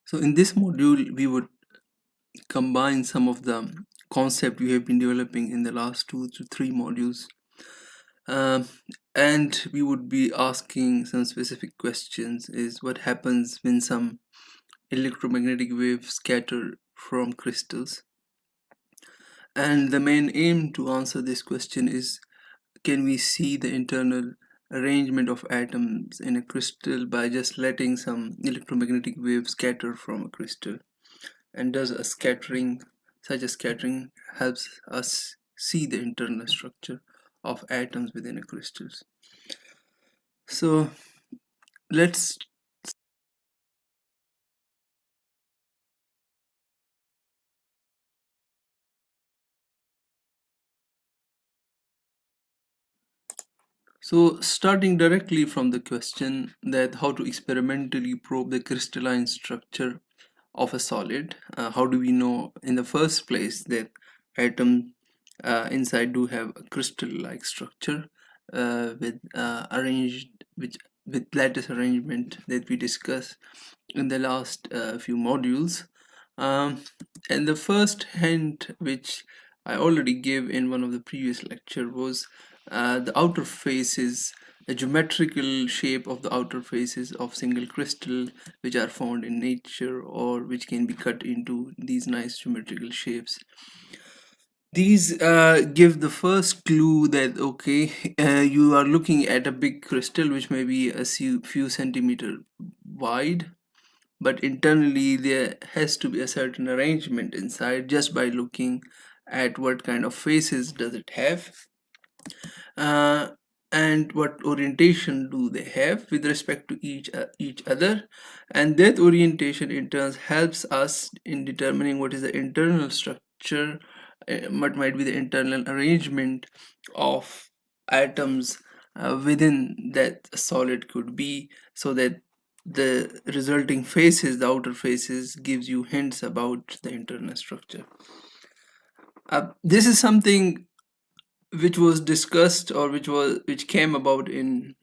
So in this module, we would combine some of the concept we have been developing in the last 2 to 3 modules. Um, and we would be asking some specific questions is what happens when some electromagnetic waves scatter from crystals. And the main aim to answer this question is, can we see the internal arrangement of atoms in a crystal by just letting some electromagnetic waves scatter from a crystal? And does such a scattering helps us see the internal structure of atoms within a crystal? So let's starting directly from the question that how to experimentally probe the crystalline structure of a solid. How do we know in the first place that atoms inside do have a crystal-like structure with arranged with lattice arrangement that we discussed in the last few modules. And the first hint which I already gave in one of the previous lecture was the outer faces, the geometrical shape of the outer faces of single crystal, which are found in nature or which can be cut into these nice geometrical shapes. These give the first clue that okay, you are looking at a big crystal which may be a few centimeter wide, but internally there has to be a certain arrangement inside just by looking at what kind of faces does it have, uh, and what orientation do they have with respect to each other, and that orientation in turn helps us in determining what is the internal structure, what might be the internal arrangement of atoms within that solid could be, so that the resulting faces, the outer faces, gives you hints about the internal structure. This is something which was discussed or which came about in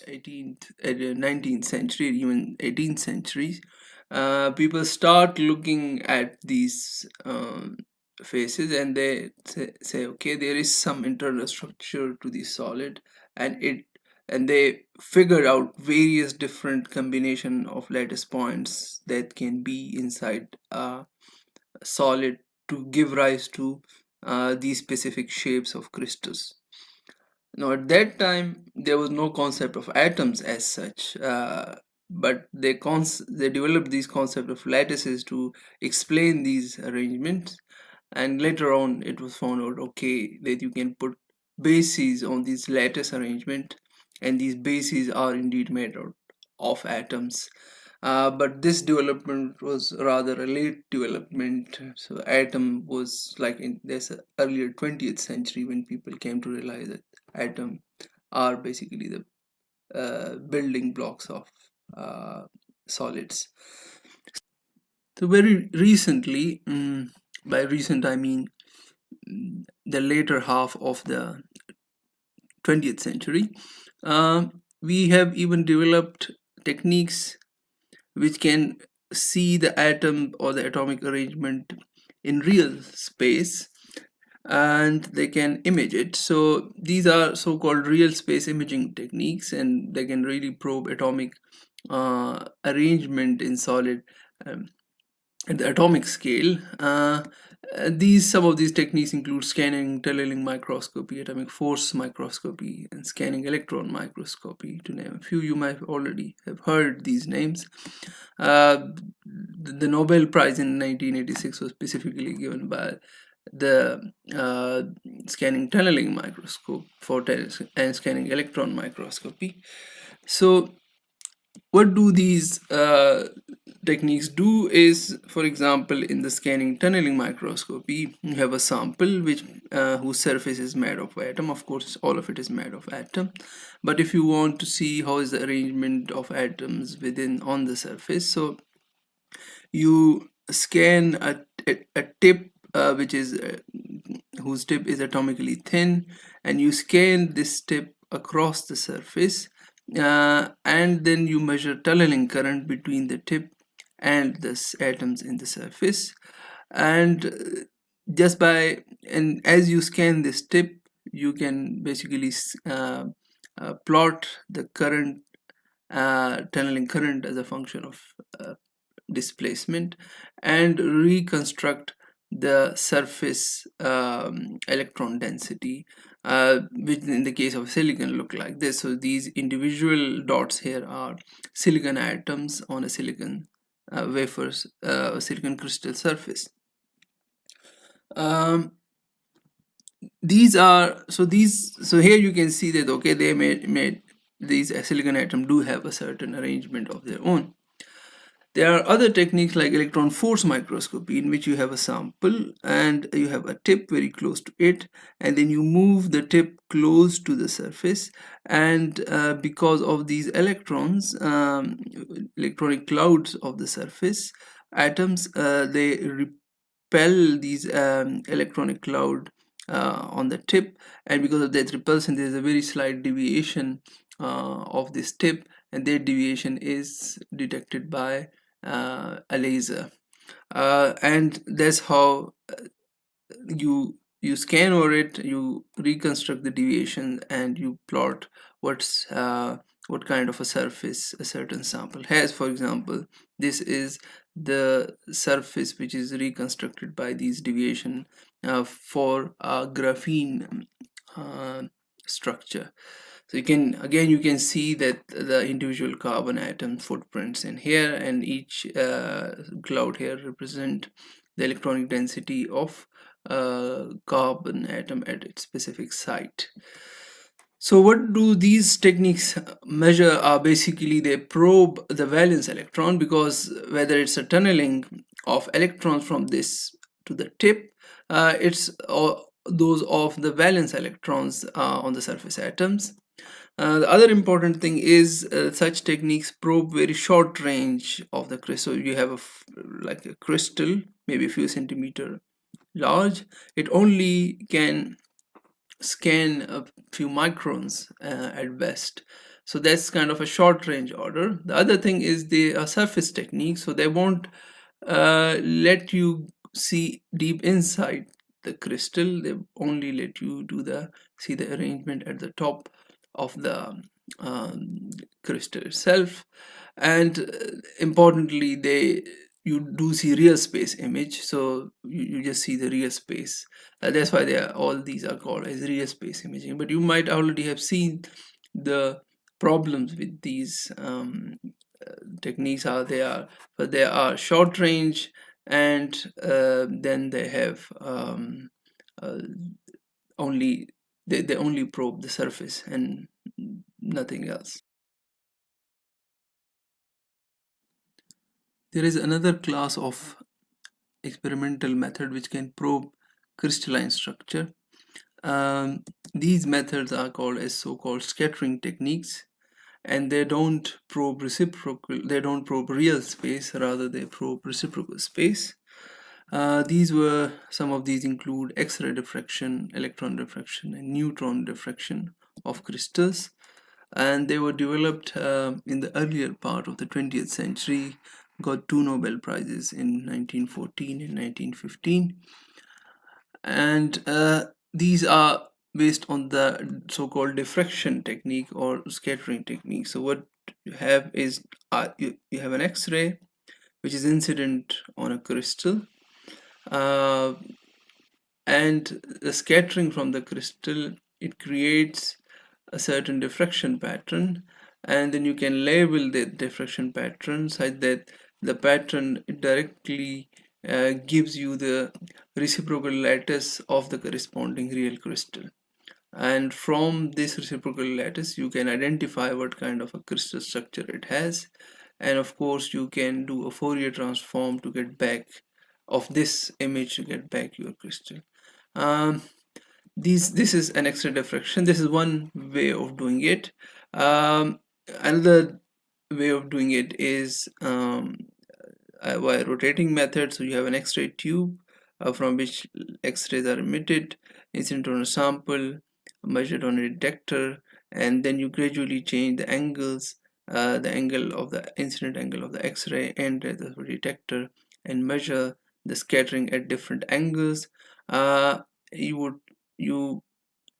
18th 19th century, even 18th centuries. People start looking at these faces and they say okay, there is some internal structure to the solid, and they figured out various different combination of lattice points that can be inside a solid to give rise to these specific shapes of crystals. Now, at that time, there was no concept of atoms as such, but they developed these concept of lattices to explain these arrangements. And later on, it was found out okay that you can put bases on these lattice arrangement, and these bases are indeed made out of atoms. But this development was rather a late development. So atom was like in this earlier 20th century when people came to realize that atom are basically the building blocks of uh, solids. So very recently, by recent I mean the later half of the 20th century, uh, we have even developed techniques which can see the atom or the atomic arrangement in real space, and they can image it. So these are so-called real space imaging techniques, and they can really probe atomic arrangement in solid um, at the atomic scale. These some of these techniques include scanning tunneling microscopy, atomic force microscopy, and scanning electron microscopy, to name a few. You might already have heard these names. The Nobel Prize in 1986 was specifically given by the scanning tunneling microscope and scanning electron microscopy. So what do these techniques do is, for example, in the scanning tunneling microscopy, you have a sample which whose surface is made of atom. Of course, all of it is made of atom. But if you want to see how is the arrangement of atoms within on the surface, so you scan a tip which is whose tip is atomically thin, and you scan this tip across the surface, and then you measure tunneling current between the tip and the atoms in the surface. And and as you scan this tip, you can basically plot the current, tunneling current as a function of displacement, and reconstruct the surface electron density, which in the case of silicon look like this. So these individual dots here are silicon atoms on a silicon silicon crystal surface. um, so here you can see that, okay, they made these silicon atoms do have a certain arrangement of their own. There are other techniques like electron force microscopy, in which you have a sample and you have a tip very close to it, and then you move the tip close to the surface, and because of these electronic clouds of the surface atoms, they repel these electronic cloud on the tip, and because of that repulsion there is a very slight deviation of this tip, and that deviation is detected by a laser, and that's how you scan over it, you reconstruct the deviation, and you plot what kind of a surface a certain sample has. For example, this is the surface which is reconstructed by these deviation for a graphene uh, structure. So you can see that the individual carbon atom footprints in here, and each cloud here represent the electronic density of carbon atom at its specific site. So what do these techniques measure are basically they probe the valence electron, because whether it's a tunneling of electrons from this to the tip, it's those of the valence electrons on the surface atoms. The other important thing is such techniques probe very short range of the crystal. You have like a crystal, maybe a few centimeter large. It only can scan a few microns at best. So that's kind of a short range order. The other thing is they are surface techniques, so they won't let you see deep inside the crystal. They only let you see the arrangement at the top of the crystal itself. And importantly, you do see real space image, so you just see the real space. That's why all these are called as real space imaging. But you might already have seen the problems with these techniques. How they are, but they are short range, and then they have uh, only they only probe the surface and nothing else. There is another class of experimental method which can probe crystalline structure. These methods are called as so-called scattering techniques, and they don't probe real space, rather they probe reciprocal space. Some of these include X-ray diffraction, electron diffraction, and neutron diffraction of crystals, and they were developed in the earlier part of the 20th century, got 2 Nobel Prizes in 1914 and 1915, and these are based on the so-called diffraction technique or scattering technique. So what you have is you have an X-ray which is incident on a crystal, uh, and the scattering from the crystal, it creates a certain diffraction pattern, and then you can label the diffraction pattern such that the pattern directly gives you the reciprocal lattice of the corresponding real crystal, and from this reciprocal lattice you can identify what kind of a crystal structure it has, and of course you can do a Fourier transform to get back of this image to get back your crystal. um, this is an X-ray diffraction. This is one way of doing it. Another way of doing it is by rotating method. So you have an X-ray tube from which X-rays are emitted, incident on a sample, measured on a detector, and then you gradually change the angles the angle of the incident angle of the X-ray and the detector, and measure the scattering at different angles. You would you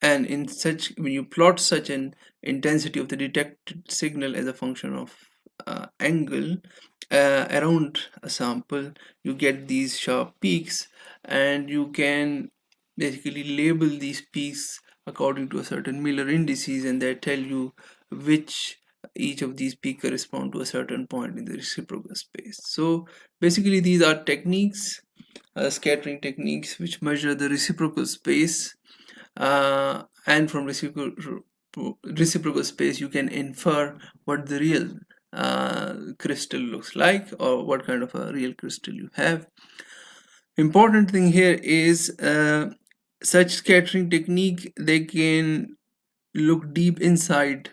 and in such when you plot such an intensity of the detected signal as a function of angle around a sample, you get these sharp peaks, and you can basically label these peaks according to a certain Miller indices, and they tell you which each of these peaks correspond to a certain point in the reciprocal space. So basically these are techniques, scattering techniques, which measure the reciprocal space, and from reciprocal space you can infer what the real crystal looks like, or what kind of a real crystal you have. Important thing here is such scattering technique, they can look deep inside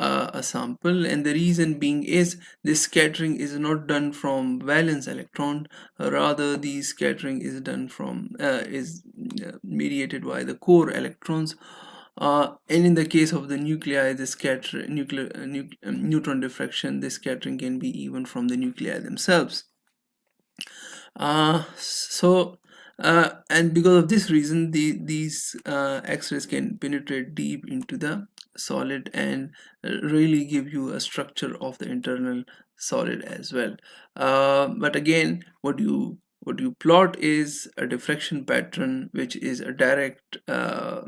a sample, and the reason being is this scattering is not done from valence electron, rather the scattering is done from mediated by the core electrons, and in the case of the nuclei, the neutron diffraction, the scattering can be even from the nuclei themselves. And because of this reason, these X-rays can penetrate deep into the solid and really give you a structure of the internal solid as well. But again, what you plot is a diffraction pattern, which is a direct a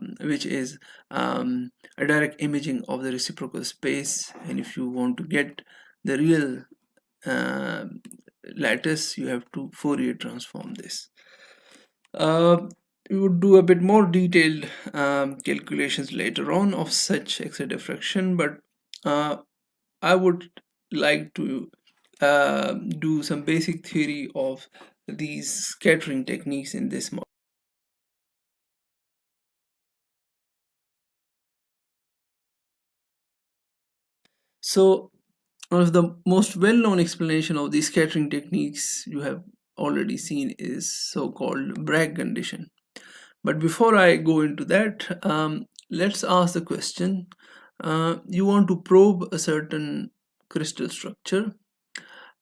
direct imaging of the reciprocal space. And if you want to get the real uh, lattice, you have to Fourier transform this. We would do a bit more detailed calculations later on of such X-ray diffraction, but I would like to do some basic theory of these scattering techniques in this model. So one of the most well-known explanation of these scattering techniques you have already seen is so-called Bragg condition. But before I go into that, let's ask the question. You want to probe a certain crystal structure,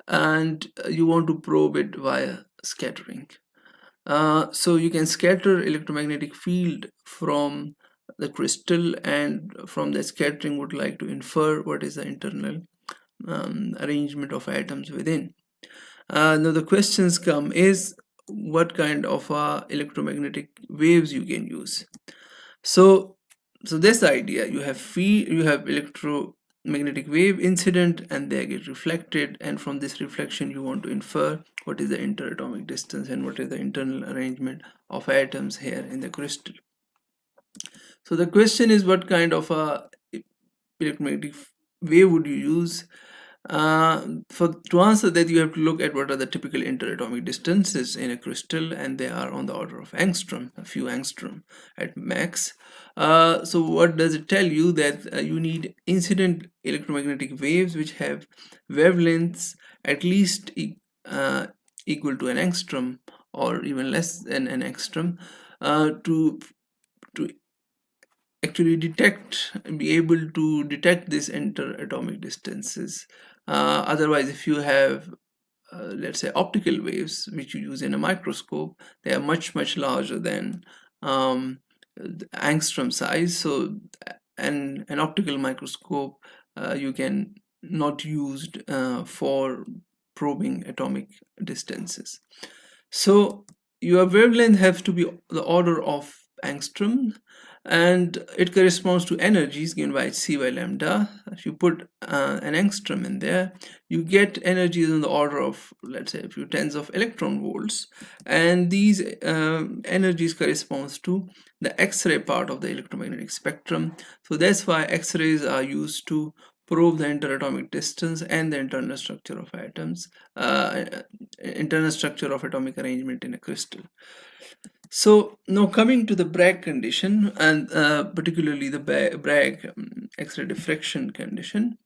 and you want to probe it via scattering. So you can scatter electromagnetic field from the crystal, and from the scattering would like to infer what is the internal arrangement of atoms within. Now the questions come is what kind of electromagnetic waves you can use. So this idea, you have electromagnetic wave incident, and they get reflected, and from this reflection you want to infer what is the interatomic distance and what is the internal arrangement of atoms here in the crystal. So the question is, what kind of a electromagnetic wave would you use? To answer that, you have to look at what are the typical interatomic distances in a crystal, and they are on the order of angstrom, a few angstrom at max. So what does it tell you? That you need incident electromagnetic waves which have wavelengths at least equal to an angstrom, or even less than an angstrom, to actually be able to detect these interatomic distances. Otherwise, if you have let's say optical waves which you use in a microscope, they are much larger than the angstrom size. So an optical microscope you can not used for probing atomic distances. So your wavelength has to be the order of angstrom, and it corresponds to energies given by c by lambda. If you put an angstrom in there, you get energies in the order of, let's say, a few tens of electron volts, and these energies corresponds to the X-ray part of the electromagnetic spectrum. So that's why X-rays are used to probe the interatomic distance and the internal structure of atoms, internal structure of atomic arrangement in a crystal. So now coming to the Bragg condition, and particularly the Bragg X-ray diffraction condition.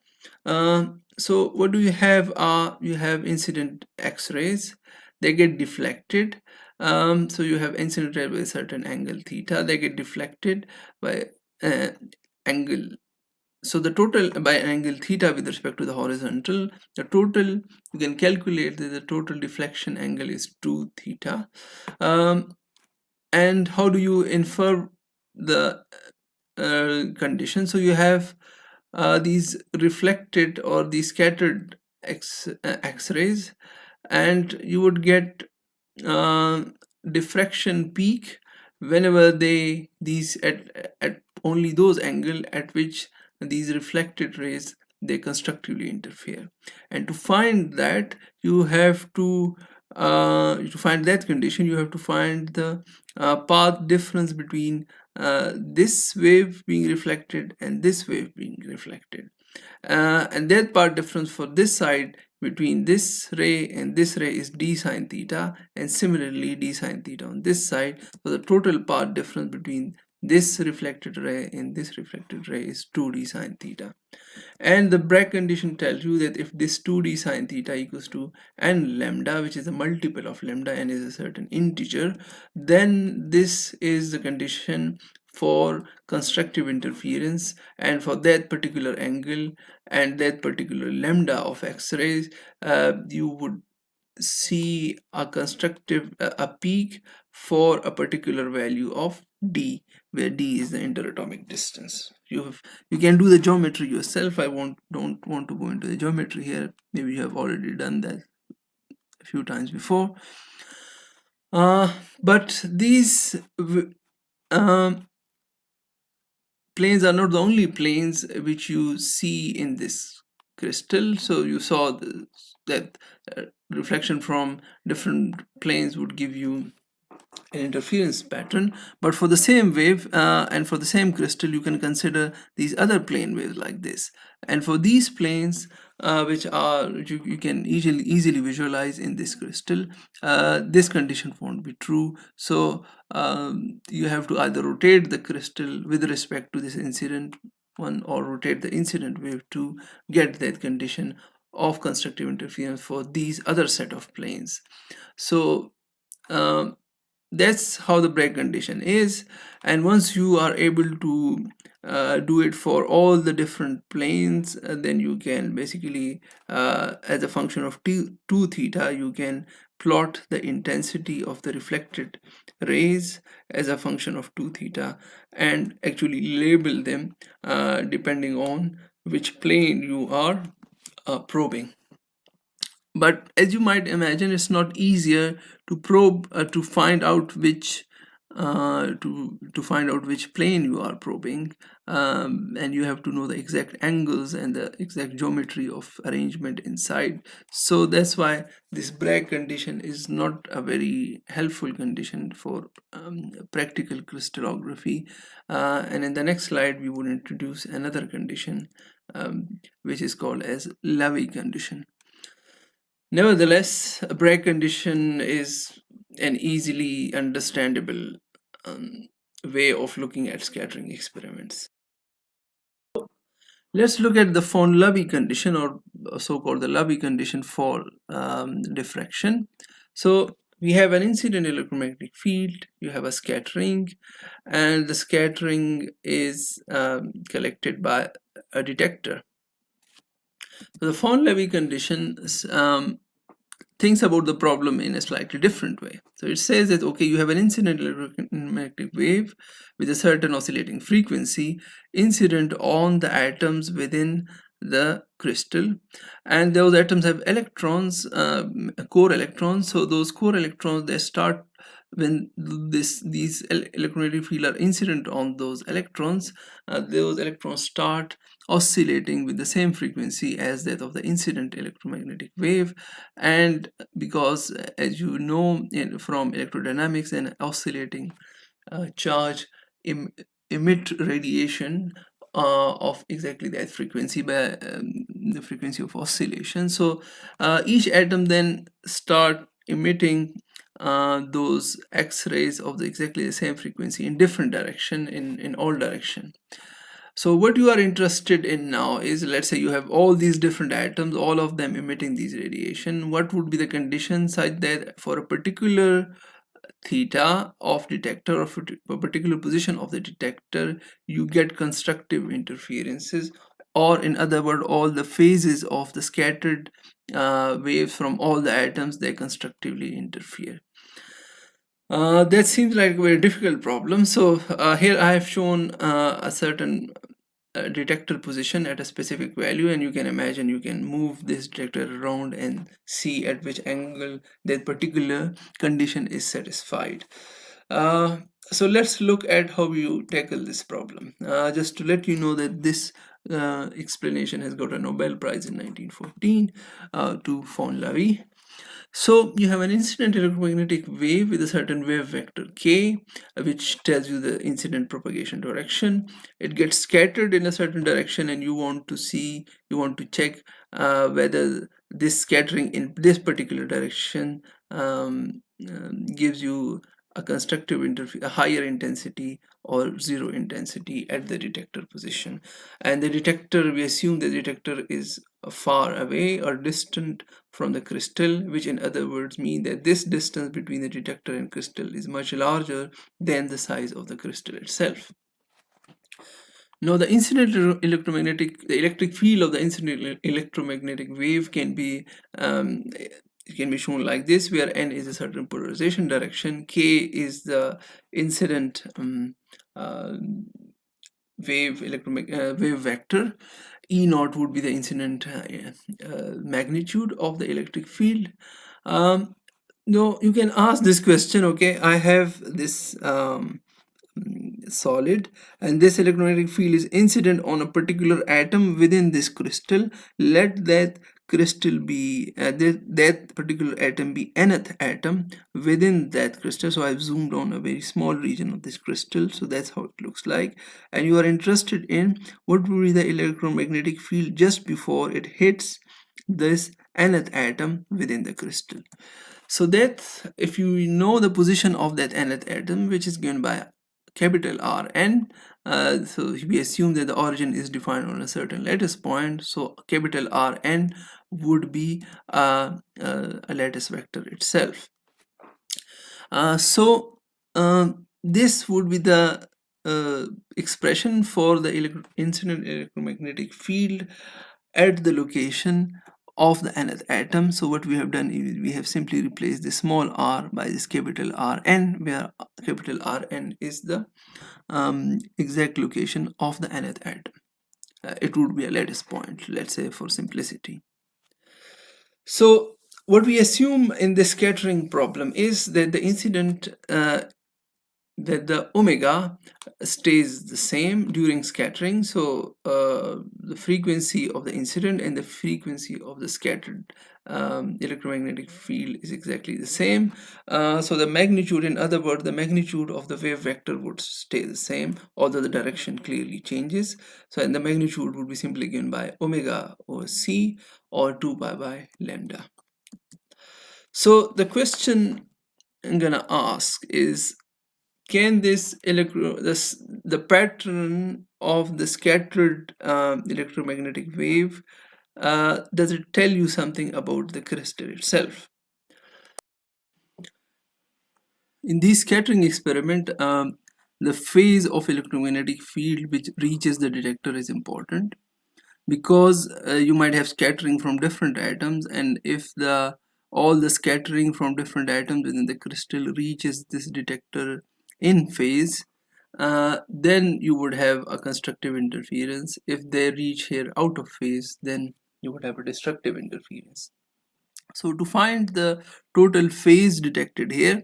So what do you have? You have incident X-rays. They get deflected. So you have incident ray with a certain angle theta. They get deflected by angle so the total by angle theta with respect to the horizontal, the total you can calculate that the total deflection angle is 2 theta. And how do you infer the condition? So you have these reflected or these scattered X-rays, and you would get uh, diffraction peak whenever these at only those angle at which these reflected rays they constructively interfere. And to find that, you have to find that condition, you have to find the path difference between this wave being reflected and this wave being reflected, and that path difference for this side between this ray and this ray is d sine theta, and similarly d sine theta on this side. So the total path difference between this reflected ray and this reflected ray is 2d sine theta. And the Bragg condition tells you that if this 2d sine theta equals to n lambda, which is a multiple of lambda, n is a certain integer, then this is the condition for constructive interference, and for that particular angle and that particular lambda of X-rays, you would see a constructive a peak for a particular value of d, where d is the interatomic distance. You can do the geometry yourself. I don't want to go into the geometry here. Maybe you have already done that a few times before. But these planes are not the only planes which you see in this crystal. So you saw that reflection from different planes would give you an interference pattern, but for the same wave and for the same crystal, you can consider these other plane waves like this. And for these planes which you can easily visualize in this crystal, this condition won't be true. So you have to either rotate the crystal with respect to this incident one, or rotate the incident wave to get that condition of constructive interference for these other set of planes. So that's how the Bragg condition is. And once you are able to do it for all the different planes, then you can basically as a function of 2 theta, you can plot the intensity of the reflected rays as a function of 2 theta and actually label them depending on which plane you are probing. But as you might imagine, it's not easier to probe to find out which to find out which plane you are probing, and you have to know the exact angles and the exact geometry of arrangement inside. So that's why this Bragg condition is not a very helpful condition for practical crystallography. And in the next slide we would introduce another condition, which is called as Laue condition. Nevertheless, a Bragg condition is an easily understandable way of looking at scattering experiments. Let's look at the von Laue condition, or so-called the Laue condition for diffraction. So we have an incident electromagnetic field, you have a scattering, and the scattering is collected by a detector. So the von Laue condition thinks about the problem in a slightly different way. So it says that, okay, you have an incident electromagnetic wave with a certain oscillating frequency incident on the atoms within the crystal, and those atoms have electrons, core electrons. So those core electrons, they start when these electromagnetic field are incident on those electrons start oscillating with the same frequency as that of the incident electromagnetic wave. And because, as you know from electrodynamics, an oscillating charge emit radiation of exactly that frequency by the frequency of oscillation. So each atom then start emitting those X-rays of exactly the same frequency in different direction, in all direction. So what you are interested in now is, let's say you have all these different atoms, all of them emitting these radiation. What would be the condition such that for a particular theta of detector, of a particular position of the detector, you get constructive interferences or in other words, all the phases of the scattered waves from all the atoms, they constructively interfere. That seems like a very difficult problem. So here I have shown a certain detector position at a specific value, and you can imagine you can move this detector around and see at which angle that particular condition is satisfied. So let's look at how you tackle this problem. Just to let you know that this explanation has got a Nobel Prize in 1914 to von Laue. So you have an incident electromagnetic wave with a certain wave vector k, which tells you the incident propagation direction. It gets scattered in a certain direction, and you want to check whether this scattering in this particular direction gives you a constructive a higher intensity or zero intensity at the detector position. And the detector, we assume the detector is far away or distant from the crystal, which in other words mean that this distance between the detector and crystal is much larger than the size of the crystal itself. Now the the electric field of the incident electromagnetic wave can be shown like this, where n is a certain polarization direction, k is the incident uh, wave vector, E naught would be the incident magnitude of the electric field. Now you can ask this question, okay, I have this solid, and this electromagnetic field is incident on a particular atom within this crystal. Let that crystal be that particular atom be nth atom within that crystal. So I've zoomed on a very small region of this crystal, so that's how it looks like. And you are interested in what will be the electromagnetic field just before it hits this nth atom within the crystal. So that if you know the position of that nth atom, which is given by capital Rn, so we assume that the origin is defined on a certain lattice point, so capital Rn would be a lattice vector itself. This would be the expression for the incident electromagnetic field at the location of the nth atom. So what we have done is we have simply replaced the small r by this capital Rn, where capital Rn is the exact location of the nth atom. It would be a lattice point, let's say, for simplicity. So what we assume in the scattering problem is that the incident that the omega stays the same during scattering. So the frequency of the incident and the frequency of the scattered electromagnetic field is exactly the same. So the magnitude, in other words, the magnitude of the wave vector would stay the same, although the direction clearly changes. So and the magnitude would be simply given by omega over c, or 2 pi by lambda. So the question I'm gonna ask is, can the pattern of the scattered electromagnetic wave, does it tell you something about the crystal itself? In this scattering experiment, the phase of electromagnetic field which reaches the detector is important, because you might have scattering from different atoms, and if all the scattering from different atoms within the crystal reaches this detector in phase, then you would have a constructive interference. If they reach here out of phase, then you would have a destructive interference. So to find the total phase detected here,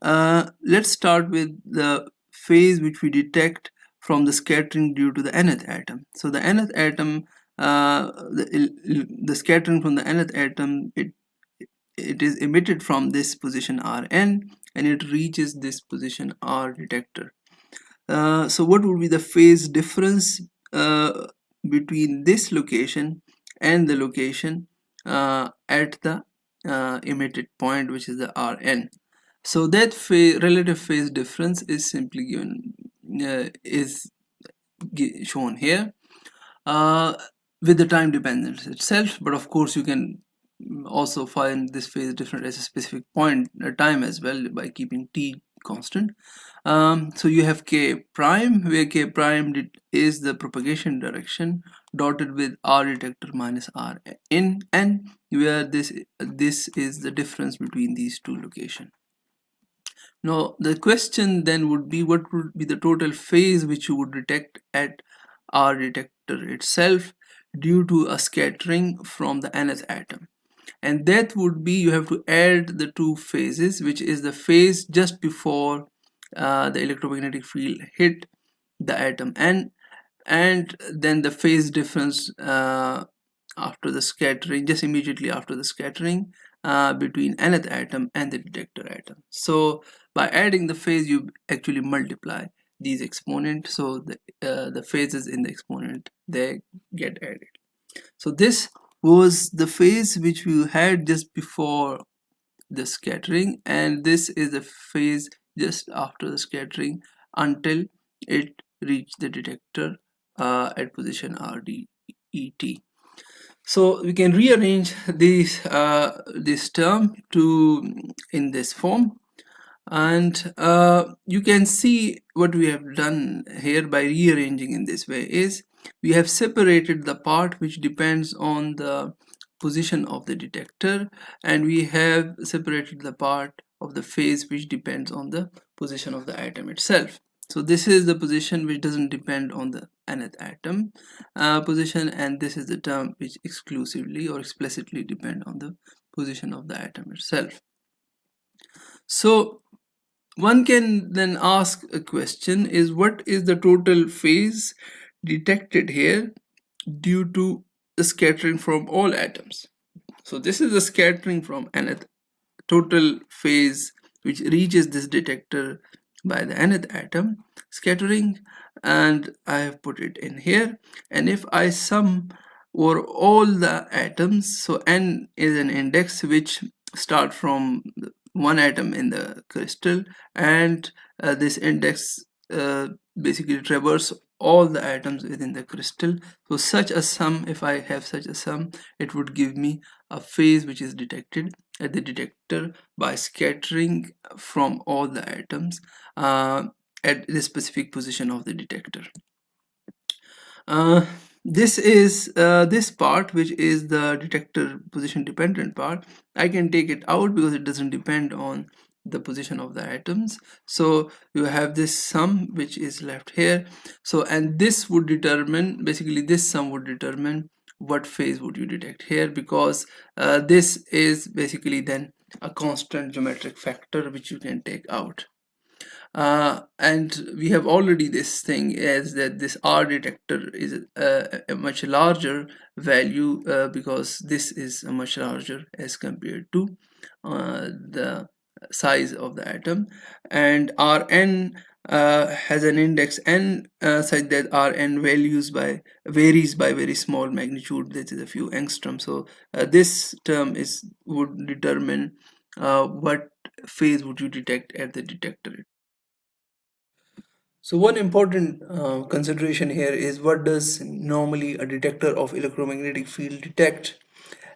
let's start with the phase which we detect from the scattering due to the nth atom. So the nth atom, the scattering from the nth atom, it is emitted from this position Rn, and it reaches this position R detector. So what would be the phase difference between this location and the location at the emitted point, which is the Rn? So that relative phase difference is simply given, shown here uh, with the time dependence itself. But of course you can also find this phase difference as a specific point time as well by keeping t constant. So you have k prime, where k prime is the propagation direction dotted with R detector minus R in, and where this is the difference between these two locations. Now the question then would be, what would be the total phase which you would detect at R detector itself due to a scattering from the nth atom? And that would be, you have to add the two phases, which is the phase just before the electromagnetic field hit the atom n, and then the phase difference after the scattering, just immediately after the scattering between nth atom and the detector atom. So by adding the phase, you actually multiply these exponents, so the phases in the exponent, they get added. So this was the phase which we had just before the scattering, and this is the phase just after the scattering until it reached the detector at position RDET. So we can rearrange this term to in this form, and you can see what we have done here by rearranging in this way is, we have separated the part which depends on the position of the detector, and we have separated the part of the phase which depends on the position of the atom itself. So this is the position which doesn't depend on the nth atom position, and this is the term which exclusively or explicitly depend on the position of the atom itself. So one can then ask a question is, what is the total phase detected here due to the scattering from all atoms? So this is the scattering from nth, total phase which reaches this detector by the nth atom scattering, and I have put it in here. And if I sum over all the atoms, so n is an index which start from one atom in the crystal, and this index basically traverse all the atoms within the crystal. So such a sum, if I have such a sum, it would give me a phase which is detected at the detector by scattering from all the atoms at the specific position of the detector. This is this part, which is the detector position dependent part. I can take it out because it doesn't depend on the position of the atoms. So you have this sum which is left here. So, and this would determine, basically this sum would determine what phase would you detect here, because this is basically then a constant geometric factor which you can take out. And we have already this thing as that this R detector is a much larger value because this is a much larger as compared to the size of the atom, and Rn has an index n such that Rn varies by very small magnitude, that is a few angstrom. So this term would determine what phase would you detect at the detector. So one important consideration here is, what does normally a detector of electromagnetic field detect?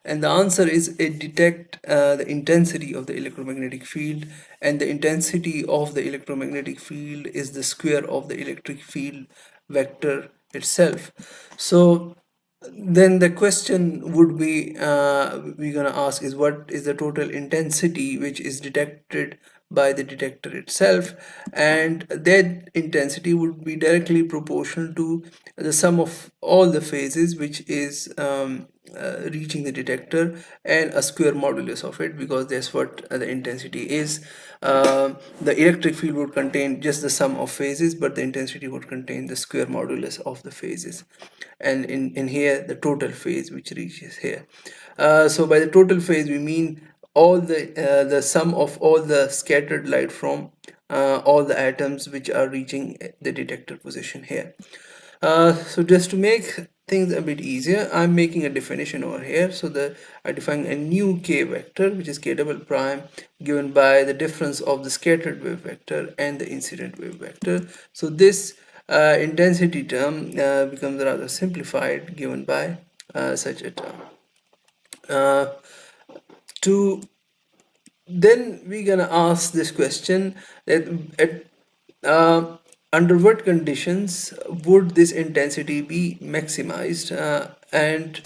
And the answer is, it detect the intensity of the electromagnetic field, and the intensity of the electromagnetic field is the square of the electric field vector itself. So then the question would be, we're gonna ask is, what is the total intensity which is detected by the detector itself, and that intensity would be directly proportional to the sum of all the phases which is reaching the detector, and a square modulus of it, because that's what the intensity is. The electric field would contain just the sum of phases, but the intensity would contain the square modulus of the phases, and in here the total phase which reaches here. So by the total phase we mean all the sum of all the scattered light from all the atoms which are reaching the detector position here. So just to make things a bit easier, I'm making a definition over here. So I define a new k vector, which is k double prime, given by the difference of the scattered wave vector and the incident wave vector. So this intensity term becomes rather simplified, given by such a term. To Then we're gonna ask this question that at under what conditions would this intensity be maximized? And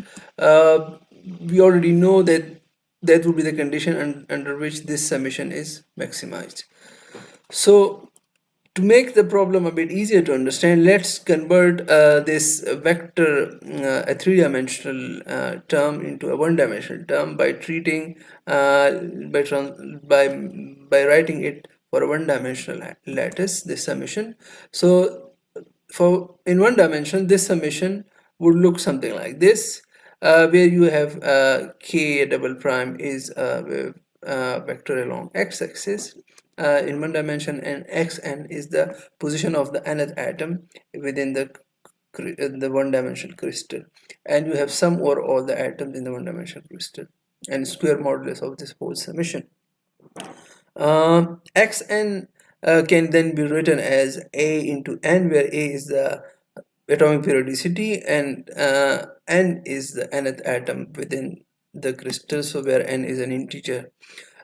we already know that that would be the condition under which this summation is maximized. So to make the problem a bit easier to understand, let's convert this vector, a three-dimensional term, into a one-dimensional term by treating by by writing it for a one-dimensional lattice, this summation. So for in one dimension, this summation would look something like this, where you have k double prime is a vector along x-axis in one dimension, and xn is the position of the nth atom within the one-dimensional crystal, and you have sum over all the atoms in the one-dimensional crystal and square modulus of this whole summation. Xn can then be written as A into n, where A is the atomic periodicity and n is the nth atom within the crystal, so where n is an integer.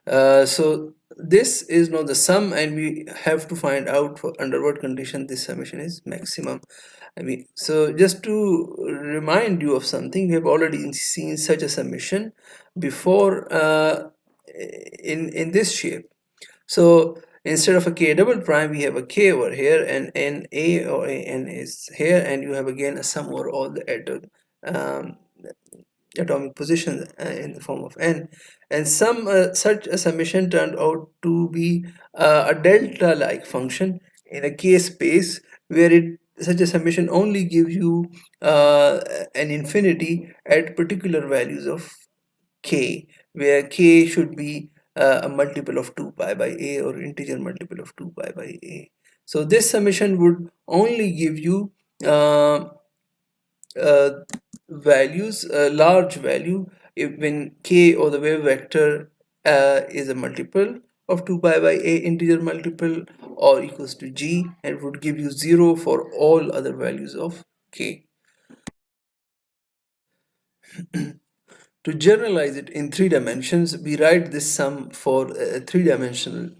So this is now the sum, and we have to find out for under what condition this summation is maximum. So just to remind you of something, we have already seen such a summation before in this shape. So instead of a k double prime, we have a k over here, and n a or a n is here, and you have again a sum over all the um, atomic positions in the form of n. And some such a summation turned out to be a delta-like function in a k space, where such a summation only gives you an infinity at particular values of k, where k should be a multiple of 2 pi by a, or integer multiple of 2 pi by a. So this summation would only give you uh, uh, values, a large value, when k, or the wave vector, is a multiple of 2 pi by a integer multiple, or equals to g, and would give you 0 for all other values of k. To generalize it in three dimensions, we write this sum for a three-dimensional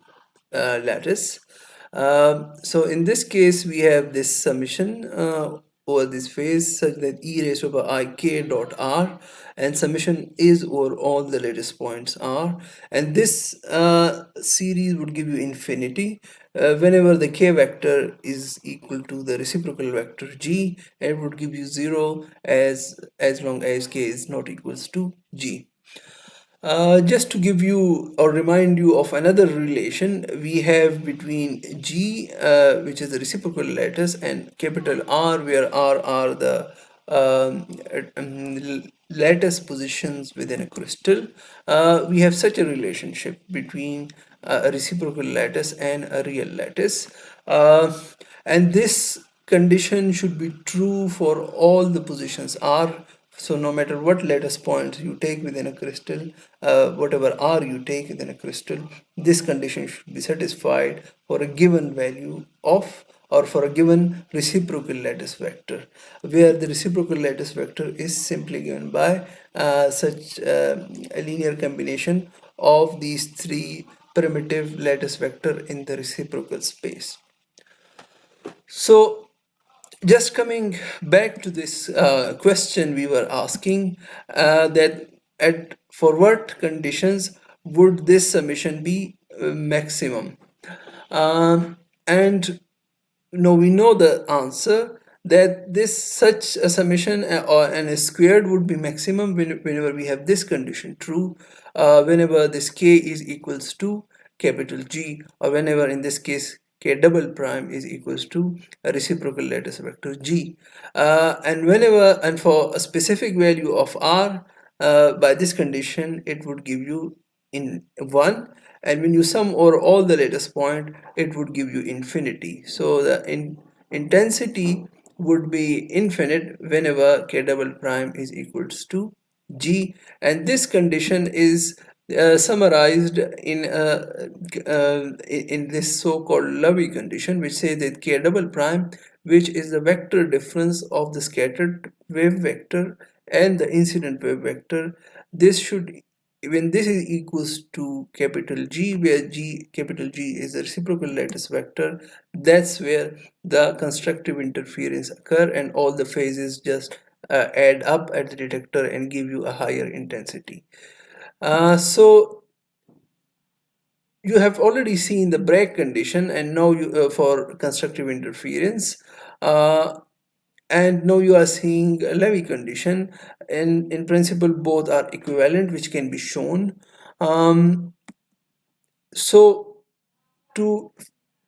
lattice. So in this case, we have this summation over this phase such that e raised to power I k dot r, and summation is over all the lattice points r, and this series would give you infinity whenever the k vector is equal to the reciprocal vector g, and it would give you 0 as long as k is not equals to g. Just to give you or remind you of another relation we have between G, which is the reciprocal lattice, and capital R, where R are the lattice positions within a crystal. We have such a relationship between a reciprocal lattice and a real lattice. And this condition should be true for all the positions R. So no matter what lattice points you take within a crystal, whatever R you take within a crystal, this condition should be satisfied for a given value of, or for a given reciprocal lattice vector, where the reciprocal lattice vector is simply given by such a linear combination of these three primitive lattice vector in the reciprocal space. So just coming back to this question we were asking, that at for what conditions would this summation be maximum, and no, we know the answer, that this such a summation or n squared would be maximum whenever we have this condition true, whenever this k is equals to capital G, or whenever in this case k double prime is equals to a reciprocal lattice vector G, and whenever, and for a specific value of R, by this condition it would give you in 1, and when you sum over all the lattice point it would give you infinity. So the intensity would be infinite whenever k double prime is equals to G, and this condition is summarized in this so-called Laue condition, which says that k double prime, which is the vector difference of the scattered wave vector and the incident wave vector, this should when this is equals to capital G, where capital G is a reciprocal lattice vector, that's where the constructive interference occur and all the phases just add up at the detector and give you a higher intensity. So you have already seen the Bragg condition, and now you for constructive interference, uh, and now you are seeing a Laue condition, and in principle both are equivalent, which can be shown. So to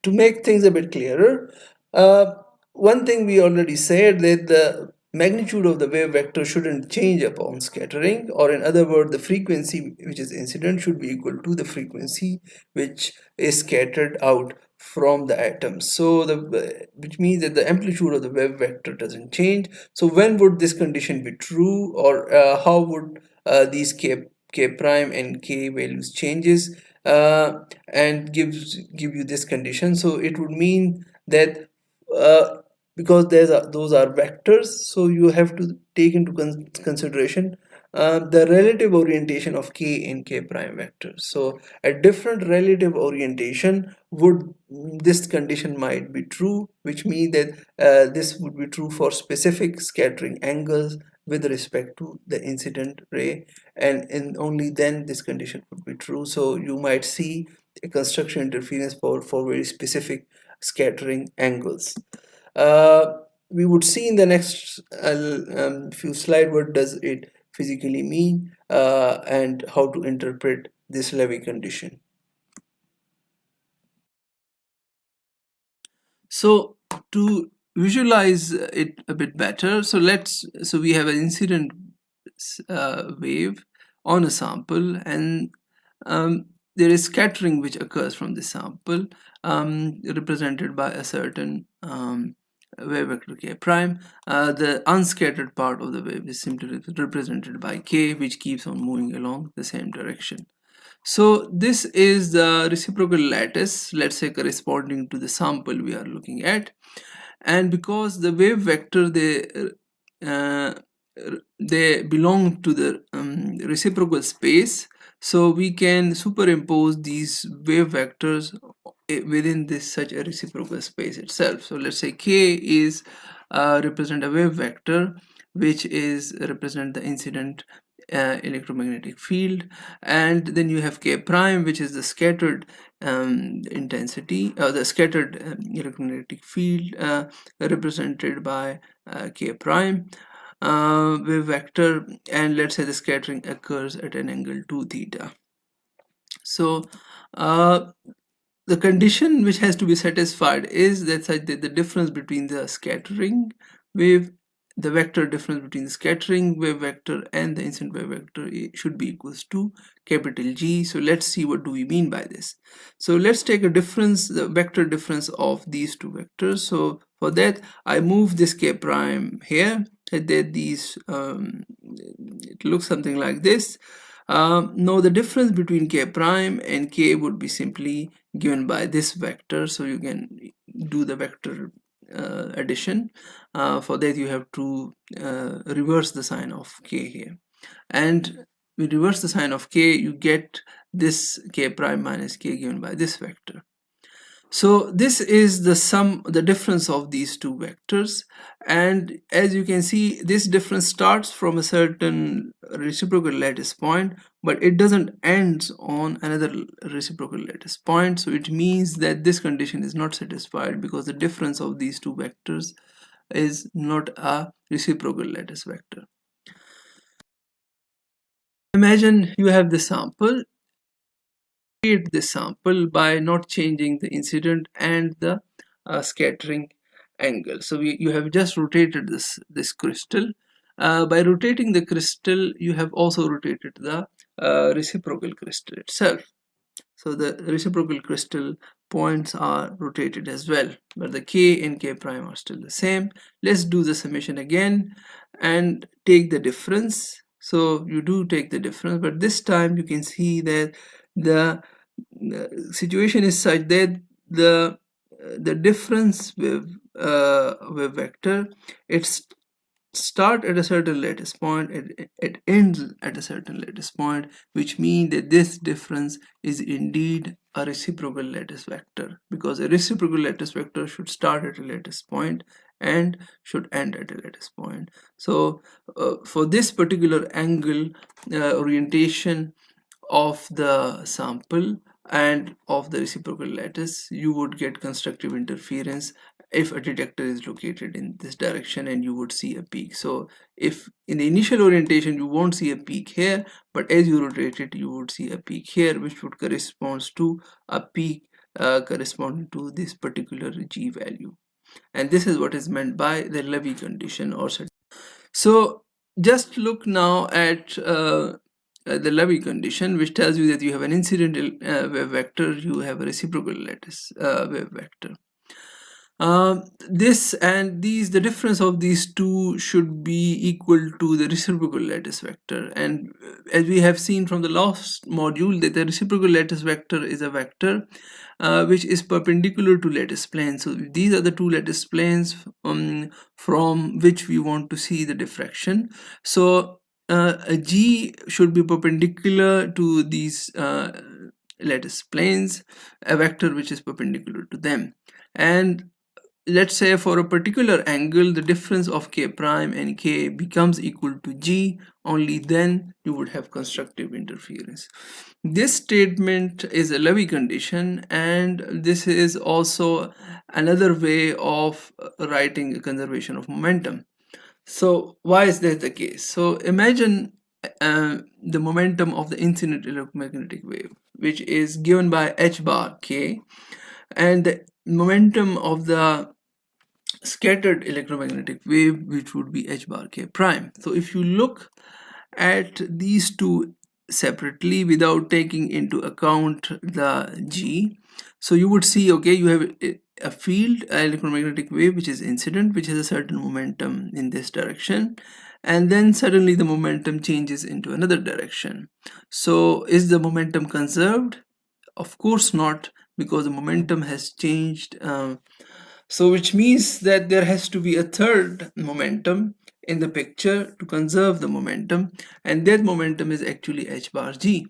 make things a bit clearer, uh, one thing we already said, that the magnitude of the wave vector shouldn't change upon scattering, or in other words, the frequency which is incident should be equal to the frequency which is scattered out from the atoms. So which means that the amplitude of the wave vector doesn't change. So when would this condition be true, or how would these k prime and k values changes and give you this condition? So it would mean that uh, because those are vectors, so you have to take into consideration the relative orientation of k and k prime vectors. So a different relative orientation would, this condition might be true, which means that this would be true for specific scattering angles with respect to the incident ray, and only then this condition would be true. So you might see a construction interference for very specific scattering angles. uh, we would see in the next few slides what does it physically mean, and how to interpret this Laue condition. So to visualize it a bit better, so we have an incident wave on a sample, and there is scattering which occurs from the sample, represented by a certain wave vector k prime. The unscattered part of the wave is simply represented by k, which keeps on moving along the same direction. So this is the reciprocal lattice, let's say, corresponding to the sample we are looking at. And because the wave vector, uh, they belong to the reciprocal space, so we can superimpose these wave vectors within this such a reciprocal space itself. So let's say k is represent a wave vector which is represent the incident electromagnetic field, and then you have k prime, which is the scattered intensity, the scattered electromagnetic field, represented by k prime wave vector, and let's say the scattering occurs at an angle 2 theta. So uh, the condition which has to be satisfied is that such that the difference between the scattering wave, the vector difference between the scattering wave vector and the incident wave vector should be equals to capital G. So let's see what do we mean by this. So let's take a difference, the vector difference of these two vectors. So for that I move this k prime here, and that these it looks something like this. Now the difference between k prime and k would be simply given by this vector, so you can do the vector addition. For that you have to reverse the sign of k here, and we reverse the sign of k, you get this k prime minus k given by this vector. So this is the sum, the difference of these two vectors, and as you can see, this difference starts from a certain reciprocal lattice point, but it doesn't end on another reciprocal lattice point. So it means that this condition is not satisfied because the difference of these two vectors is not a reciprocal lattice vector. Imagine you have the sample. Create this sample by not changing the incident and the scattering angle. So you have just rotated this crystal. By rotating the crystal, you have also rotated the reciprocal crystal itself. So the reciprocal crystal points are rotated as well, but the k and k prime are still the same. Let's do the summation again and take the difference. So you do take the difference, but this time you can see that the situation is such that the difference with vector, it's start at a certain lattice point, it ends at a certain lattice point, which means that this difference is indeed a reciprocal lattice vector, because a reciprocal lattice vector should start at a lattice point and should end at a lattice point. So for this particular angle orientation of the sample and of the reciprocal lattice, you would get constructive interference if a detector is located in this direction, and you would see a peak. So if in the initial orientation you won't see a peak here, but as you rotate it you would see a peak here, which would correspond to a peak corresponding to this particular G value. And this is what is meant by the Laue condition or so just look now at the Laue condition, which tells you that you have an incident wave vector, you have a reciprocal lattice wave vector. The difference of these two should be equal to the reciprocal lattice vector, and as we have seen from the last module that the reciprocal lattice vector is a vector which is perpendicular to lattice plane. So these are the two lattice planes from which we want to see the diffraction. So a G should be perpendicular to these lattice planes, a vector which is perpendicular to them. And let's say for a particular angle the difference of k prime and k becomes equal to G, only then you would have constructive interference. This statement is a Laue condition, and this is also another way of writing a conservation of momentum. So why is that the case? So imagine the momentum of the incident electromagnetic wave, which is given by h bar k, and the momentum of the scattered electromagnetic wave, which would be h bar k prime. So if you look at these two separately without taking into account the G, so you would see, okay, you have a field, an electromagnetic wave which is incident, which has a certain momentum in this direction, and then suddenly the momentum changes into another direction. So is the momentum conserved? Of course not, because the momentum has changed. So which means that there has to be a third momentum in the picture to conserve the momentum, and that momentum is actually h bar G.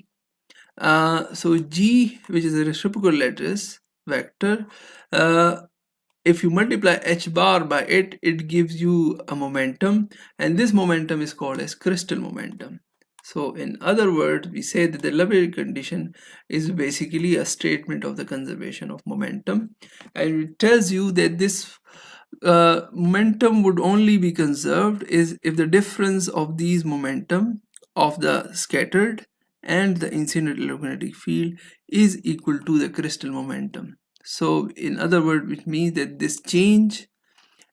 So G, which is a reciprocal lattice vector, if you multiply h bar by it, it gives you a momentum, and this momentum is called as crystal momentum. So in other words, we say that the Laue condition is basically a statement of the conservation of momentum, and it tells you that this momentum would only be conserved is if the difference of these momentum of the scattered and the incident electromagnetic field is equal to the crystal momentum. So in other words, which means that this change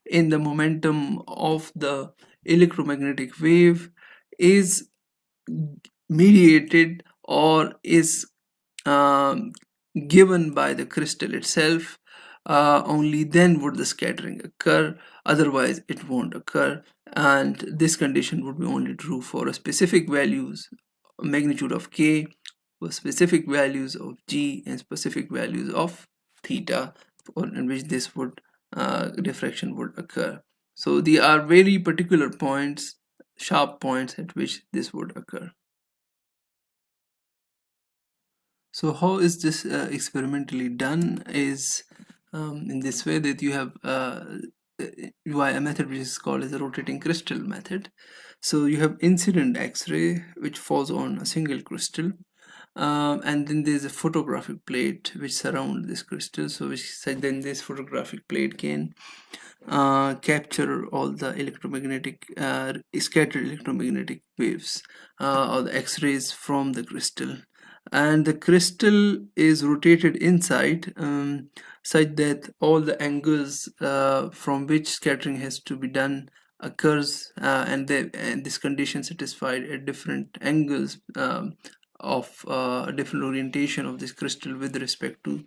in the momentum of the electromagnetic wave is mediated or is given by the crystal itself. Only then would the scattering occur, otherwise it won't occur, and this condition would be only true for a specific values, magnitude of k, for specific values of G and specific values of theta, in which this would diffraction would occur. So there are very particular points, sharp points at which this would occur. So how is this experimentally done is in this way that you have a method which is called as the rotating crystal method. So you have incident X-ray which falls on a single crystal, and then there's a photographic plate which surrounds this crystal, so then this photographic plate can capture all the electromagnetic scattered electromagnetic waves or the X-rays from the crystal, and the crystal is rotated inside such that all the angles from which scattering has to be done occurs, and this condition satisfied at different angles of different orientation of this crystal with respect to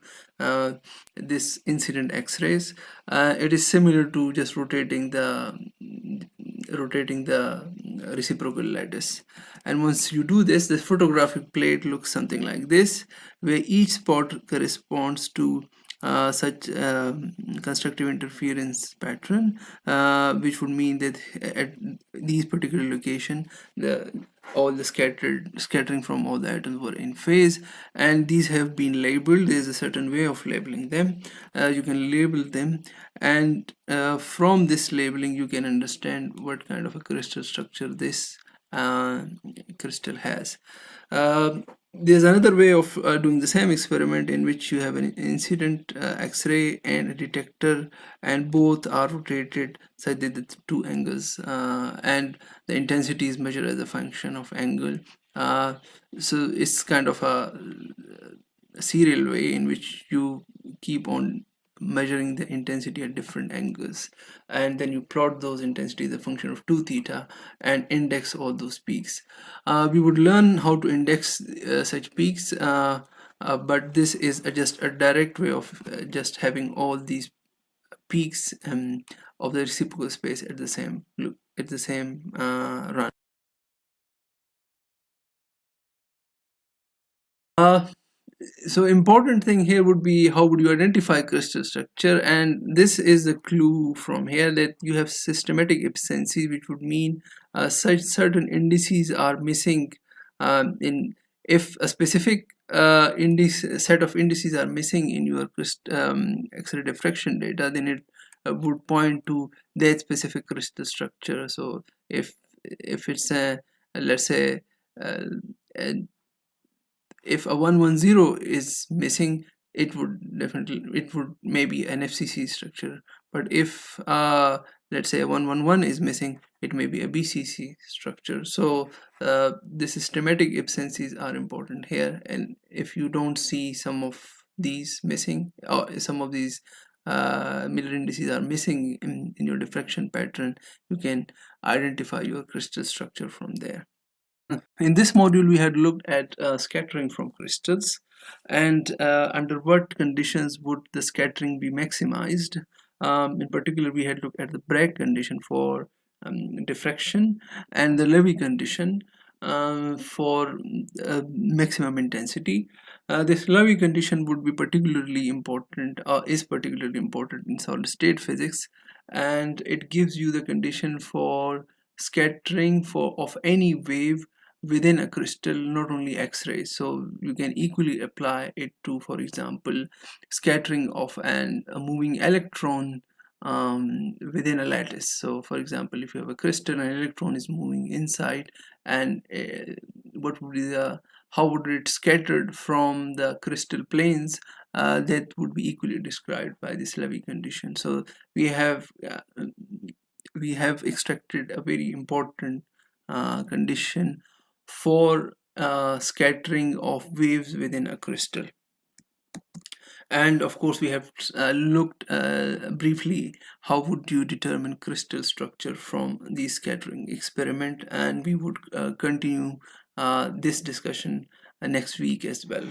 this incident X-rays. It is similar to just rotating the reciprocal lattice, and once you do this, the photographic plate looks something like this, where each spot corresponds to such constructive interference pattern, which would mean that at these particular location, all the scattering from all the atoms were in phase, and these have been labeled. There's a certain way of labeling them. You can label them, and from this labeling you can understand what kind of a crystal structure this crystal has. There's another way of doing the same experiment, in which you have an incident X-ray and a detector, and both are rotated such that the two angles and the intensity is measured as a function of angle. So it's kind of a serial way in which you keep on measuring the intensity at different angles, and then you plot those intensities as a function of 2 theta and index all those peaks. We would learn how to index such peaks, but this is just a direct way of just having all these peaks of the reciprocal space at the same run. Uh, so important thing here would be, how would you identify crystal structure? And this is a clue from here, that you have systematic absences, which would mean such certain indices are missing. In If a specific set of indices are missing in your X-ray diffraction data, then it would point to that specific crystal structure. So if it's a, let's say, uh, a if a 110 is missing, it would maybe an FCC structure. But if let's say a 111 is missing, it may be a BCC structure. So the systematic absences are important here, and if you don't see some of these missing, or some of these Miller indices are missing in your diffraction pattern, you can identify your crystal structure from there. In this module, we had looked at scattering from crystals, and under what conditions would the scattering be maximized. In particular, we had looked at the Bragg condition for diffraction, and the Laue condition for maximum intensity. This Laue condition would be particularly important, is particularly important in solid state physics, and it gives you the condition for scattering of any wave within a crystal, not only X-rays. So you can equally apply it to, for example, scattering of a moving electron within a lattice. So for example, if you have a crystal and an electron is moving inside, and what would be the how would it scattered from the crystal planes, that would be equally described by this Laue condition. So we have uh, we have extracted a very important condition for scattering of waves within a crystal. And of course, we have looked briefly how would you determine crystal structure from the scattering experiment, and we would continue this discussion next week as well.